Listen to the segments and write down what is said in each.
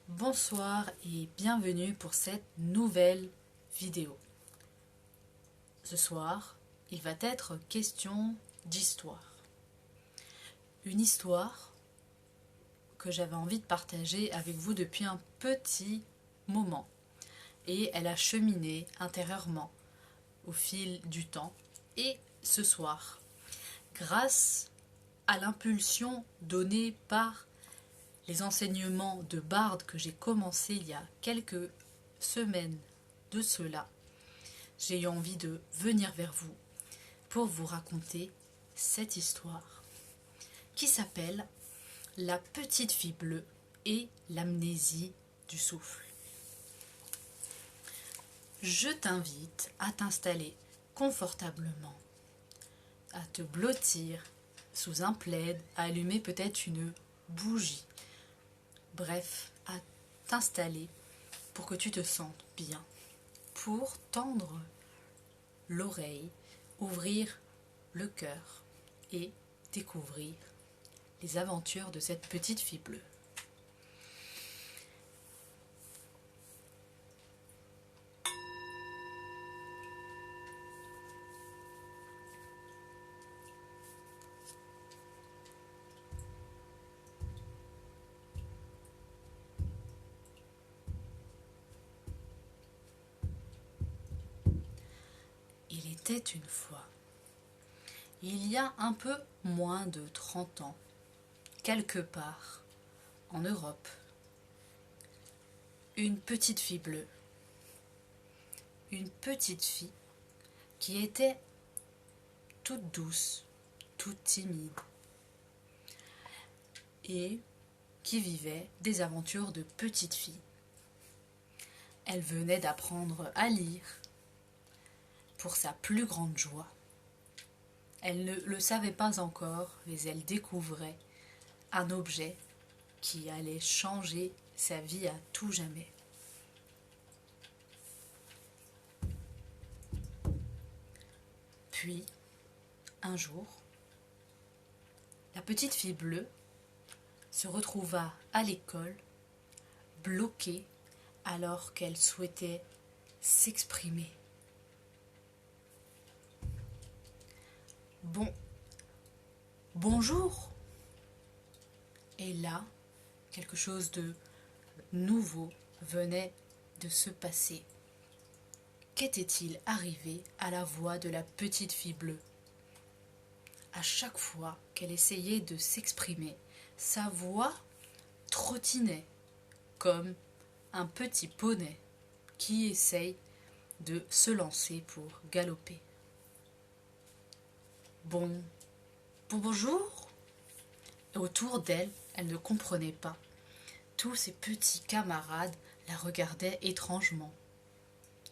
Bonsoir et bienvenue pour cette nouvelle vidéo. Ce soir, il va être question d'histoire. Une histoire que j'avais envie de partager avec vous depuis un petit moment. Et elle a cheminé intérieurement au fil du temps. Et ce soir, grâce à l'impulsion donnée par les enseignements de Bard que j'ai commencé il y a quelques semaines de cela, j'ai eu envie de venir vers vous pour vous raconter cette histoire qui s'appelle La petite fille bleue et l'amnésie du souffle. Je t'invite à t'installer confortablement, à te blottir sous un plaid, à allumer peut-être une bougie. Bref, à t'installer pour que tu te sentes bien, pour tendre l'oreille, ouvrir le cœur et découvrir les aventures de cette petite fille bleue. Il était une fois, il y a un peu moins de 30 ans, quelque part en Europe, une petite fille bleue, une petite fille qui était toute douce, toute timide et qui vivait des aventures de petite fille. Elle venait d'apprendre à lire pour sa plus grande joie. Elle ne le savait pas encore, mais elle découvrait un objet qui allait changer sa vie à tout jamais. Puis, un jour, la petite fille bleue se retrouva à l'école, bloquée alors qu'elle souhaitait s'exprimer. Bonjour. Et là, quelque chose de nouveau venait de se passer. Qu'était-il arrivé à la voix de la petite fille bleue? À chaque fois qu'elle essayait de s'exprimer, sa voix trottinait comme un petit poney qui essaye de se lancer pour galoper. Bonjour. Autour d'elle, elle ne comprenait pas. Tous ses petits camarades la regardaient étrangement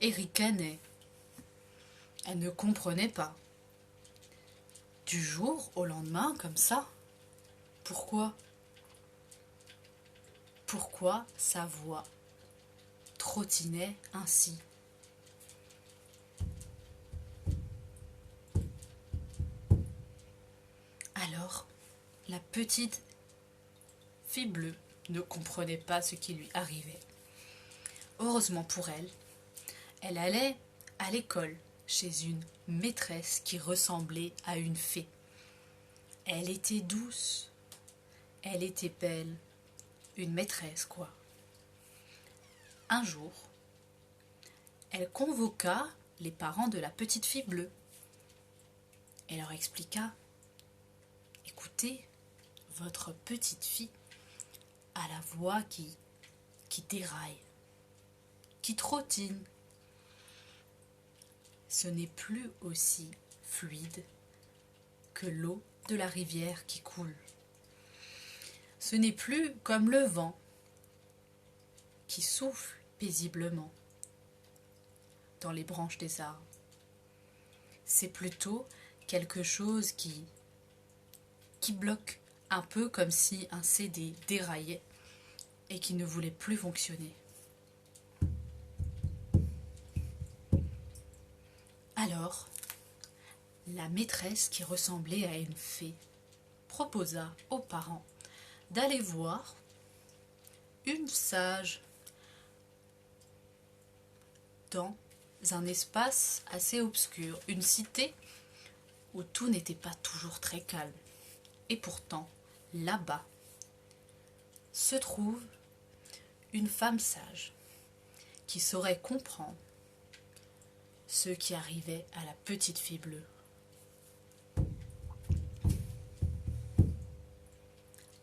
et ricanaient. Elle ne comprenait pas. Du jour au lendemain, comme ça. Pourquoi sa voix trottinait ainsi? Alors, la petite fille bleue ne comprenait pas ce qui lui arrivait. Heureusement pour elle, elle allait à l'école chez une maîtresse qui ressemblait à une fée. Elle était douce, elle était belle, une maîtresse quoi. Un jour, elle convoqua les parents de la petite fille bleue et leur expliqua: écoutez, votre petite fille a la voix qui déraille, qui trottine. Ce n'est plus aussi fluide que l'eau de la rivière qui coule. Ce n'est plus comme le vent qui souffle paisiblement dans les branches des arbres. C'est plutôt quelque chose qui bloque, un peu comme si un CD déraillait et qui ne voulait plus fonctionner. Alors, la maîtresse qui ressemblait à une fée proposa aux parents d'aller voir une sage dans un espace assez obscur, une cité où tout n'était pas toujours très calme. Et pourtant, là-bas, se trouve une femme sage qui saurait comprendre ce qui arrivait à la petite fille bleue.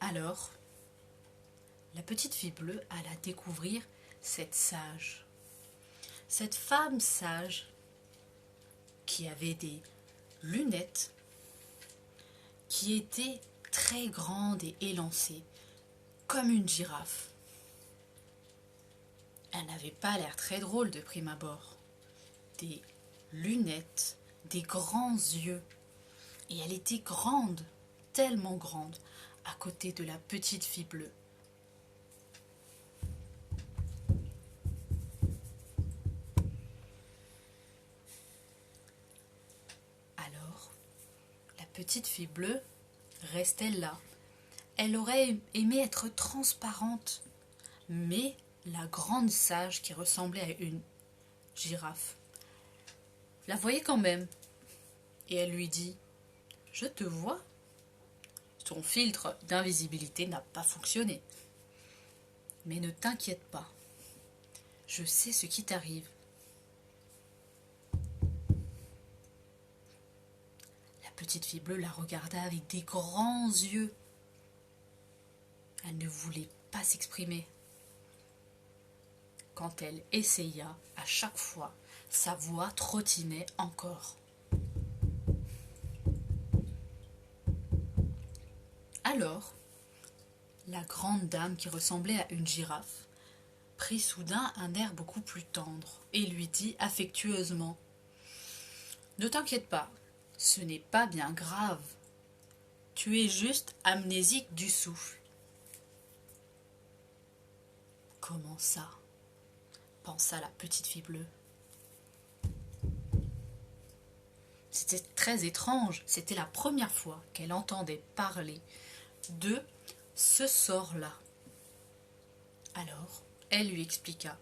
Alors, la petite fille bleue alla découvrir cette sage. Cette femme sage qui avait des lunettes, qui était très grande et élancée, comme une girafe. Elle n'avait pas l'air très drôle de prime abord. Des lunettes, des grands yeux, et elle était grande, tellement grande, à côté de la petite fille bleue. Alors, la petite fille bleue restait là. Elle aurait aimé être transparente, mais la grande sage qui ressemblait à une girafe la voyait quand même. Et elle lui dit : « Je te vois. Ton filtre d'invisibilité n'a pas fonctionné. Mais ne t'inquiète pas. Je sais ce qui t'arrive. » La petite fille bleue la regarda avec des grands yeux. Elle ne voulait pas s'exprimer. Quand elle essaya, à chaque fois, sa voix trottinait encore. Alors, la grande dame qui ressemblait à une girafe prit soudain un air beaucoup plus tendre et lui dit affectueusement : « Ne t'inquiète pas, ce n'est pas bien grave. Tu es juste amnésique du souffle. » « Comment ça ? » pensa la petite fille bleue. C'était très étrange, c'était la première fois qu'elle entendait parler de ce sort-là. Alors, elle lui expliqua.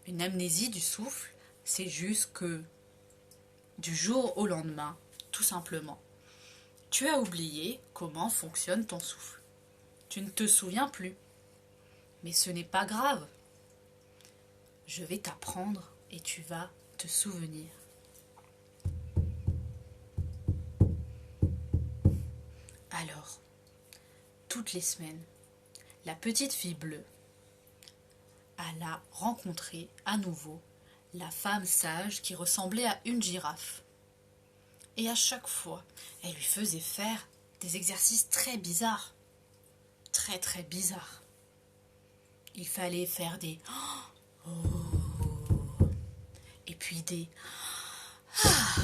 Une amnésie du souffle, c'est juste que du jour au lendemain, tout simplement, tu as oublié comment fonctionne ton souffle. Tu ne te souviens plus. Mais ce n'est pas grave. Je vais t'apprendre et tu vas te souvenir. Alors, toutes les semaines, la petite fille bleue alla rencontrer à nouveau la femme sage qui ressemblait à une girafe. Et à chaque fois, elle lui faisait faire des exercices très bizarres. Très très bizarres. Il fallait faire des « oh » et puis des « ah ».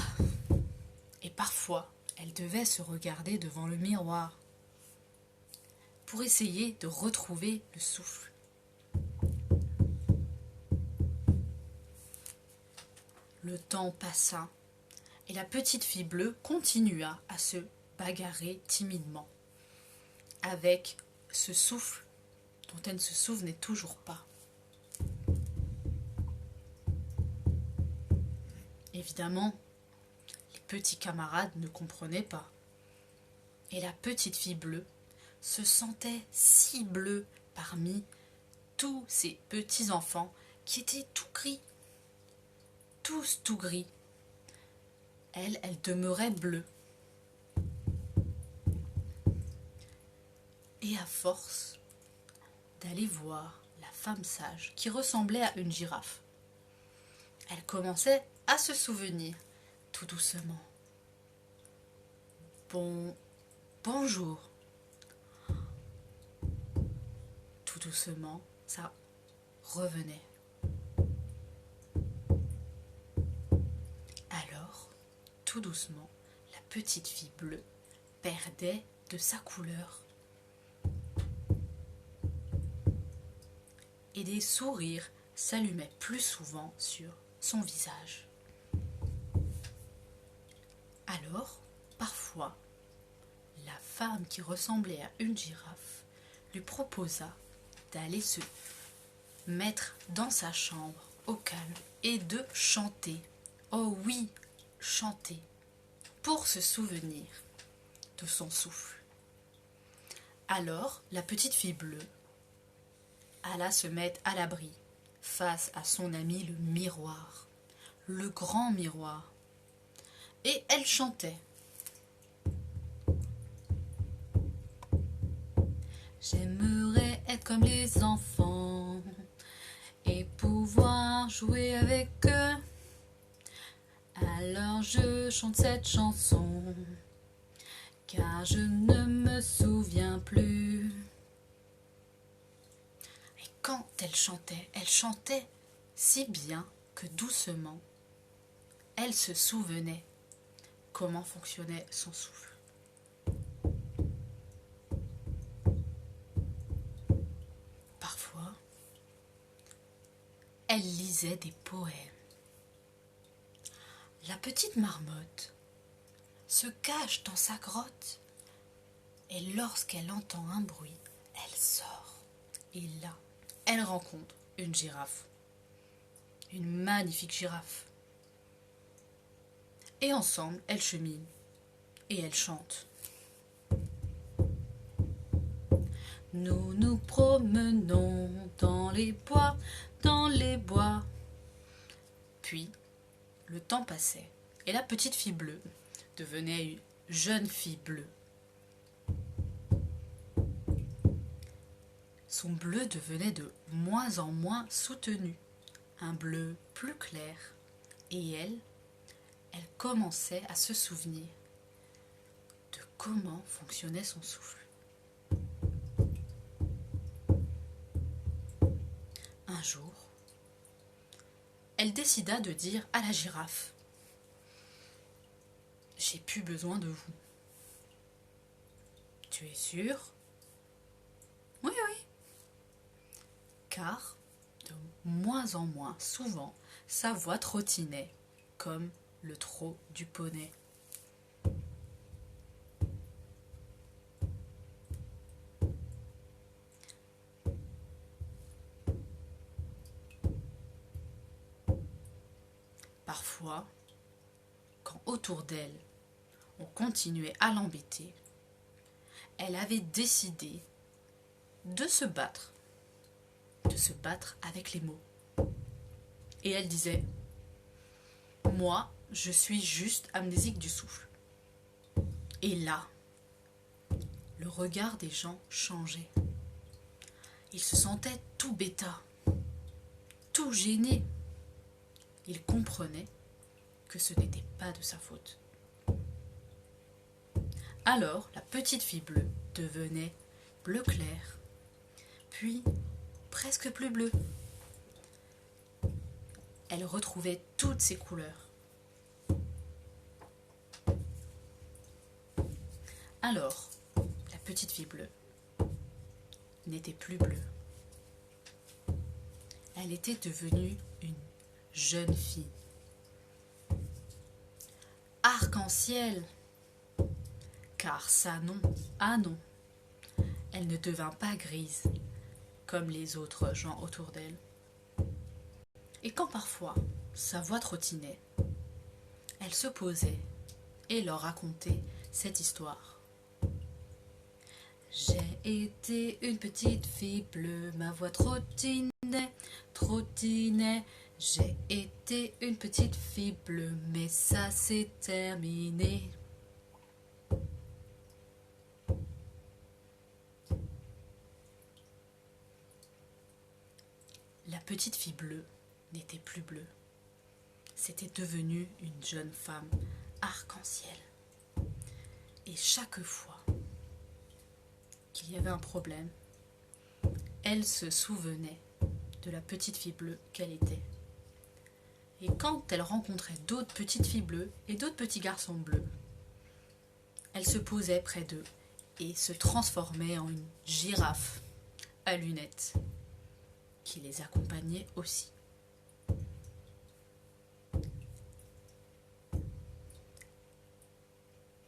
Et parfois, elle devait se regarder devant le miroir pour essayer de retrouver le souffle. Le temps passa et la petite fille bleue continua à se bagarrer timidement avec ce souffle dont elle ne se souvenait toujours pas. Évidemment, les petits camarades ne comprenaient pas. Et la petite fille bleue se sentait si bleue parmi tous ces petits enfants qui étaient tout gris. Tous tout gris. Elle demeurait bleue. Et à force d'aller voir la femme sage qui ressemblait à une girafe, elle commençait à se souvenir tout doucement. Bonjour. Tout doucement, ça revenait. Alors, tout doucement, la petite fille bleue perdait de sa couleur. Et des sourires s'allumaient plus souvent sur son visage. Alors, parfois, la femme qui ressemblait à une girafe lui proposa d'aller se mettre dans sa chambre au calme et de chanter. Oh oui, chanter, pour se souvenir de son souffle. Alors, la petite fille bleue alla se mettre à l'abri, face à son ami le miroir, le grand miroir. Et elle chantait. J'aimerais être comme les enfants et pouvoir jouer avec eux. Alors je chante cette chanson, car je ne me souviens plus. Et quand elle chantait si bien que doucement, elle se souvenait comment fonctionnait son souffle. Parfois, elle lisait des poèmes. La petite marmotte se cache dans sa grotte et lorsqu'elle entend un bruit, elle sort. Et là, elle rencontre une girafe, une magnifique girafe. Et ensemble, elles cheminent et elles chantent. Nous nous promenons dans les bois, dans les bois. Puis, le temps passait et la petite fille bleue devenait une jeune fille bleue. Son bleu devenait de moins en moins soutenu, un bleu plus clair, et elle commençait à se souvenir de comment fonctionnait son souffle. Un jour, elle décida de dire à la girafe : « J'ai plus besoin de vous. » « Tu es sûre ? » ?»« Oui, oui. » Car, de moins en moins souvent, sa voix trottinait comme le trot du poney. Parfois, quand autour d'elle, on continuait à l'embêter, elle avait décidé de se battre avec les mots. Et elle disait : « Moi, je suis juste amnésique du souffle. » Et là, le regard des gens changeait. Ils se sentaient tout bêta, tout gênés. Ils comprenaient que ce n'était pas de sa faute. Alors, la petite fille bleue devenait bleu clair, puis presque plus bleue. Elle retrouvait toutes ses couleurs. Alors, la petite fille bleue n'était plus bleue. Elle était devenue une jeune fille. Arc-en-ciel, car ça non, ah non, elle ne devint pas grise comme les autres gens autour d'elle. Et quand parfois sa voix trottinait, elle se posait et leur racontait cette histoire. J'ai été une petite fille bleue, ma voix trottinait, trottinait. J'ai été une petite fille bleue, mais ça s'est terminé. La petite fille bleue n'était plus bleue. C'était devenu une jeune femme arc-en-ciel. Et chaque fois qu'il y avait un problème, elle se souvenait de la petite fille bleue qu'elle était. Et quand elle rencontrait d'autres petites filles bleues et d'autres petits garçons bleus, elle se posait près d'eux et se transformait en une girafe à lunettes qui les accompagnait aussi.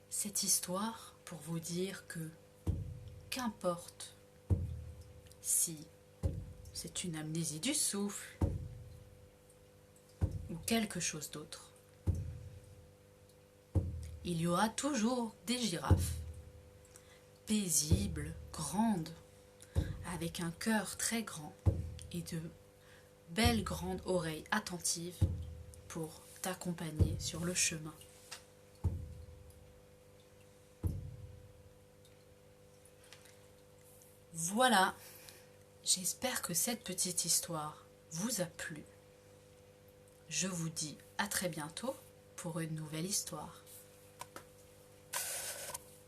Cette histoire pour vous dire que qu'importe si c'est une amnésie du souffle ou quelque chose d'autre. Il y aura toujours des girafes, paisibles, grandes, avec un cœur très grand et de belles grandes oreilles attentives pour t'accompagner sur le chemin. Voilà, j'espère que cette petite histoire vous a plu. Je vous dis à très bientôt pour une nouvelle histoire.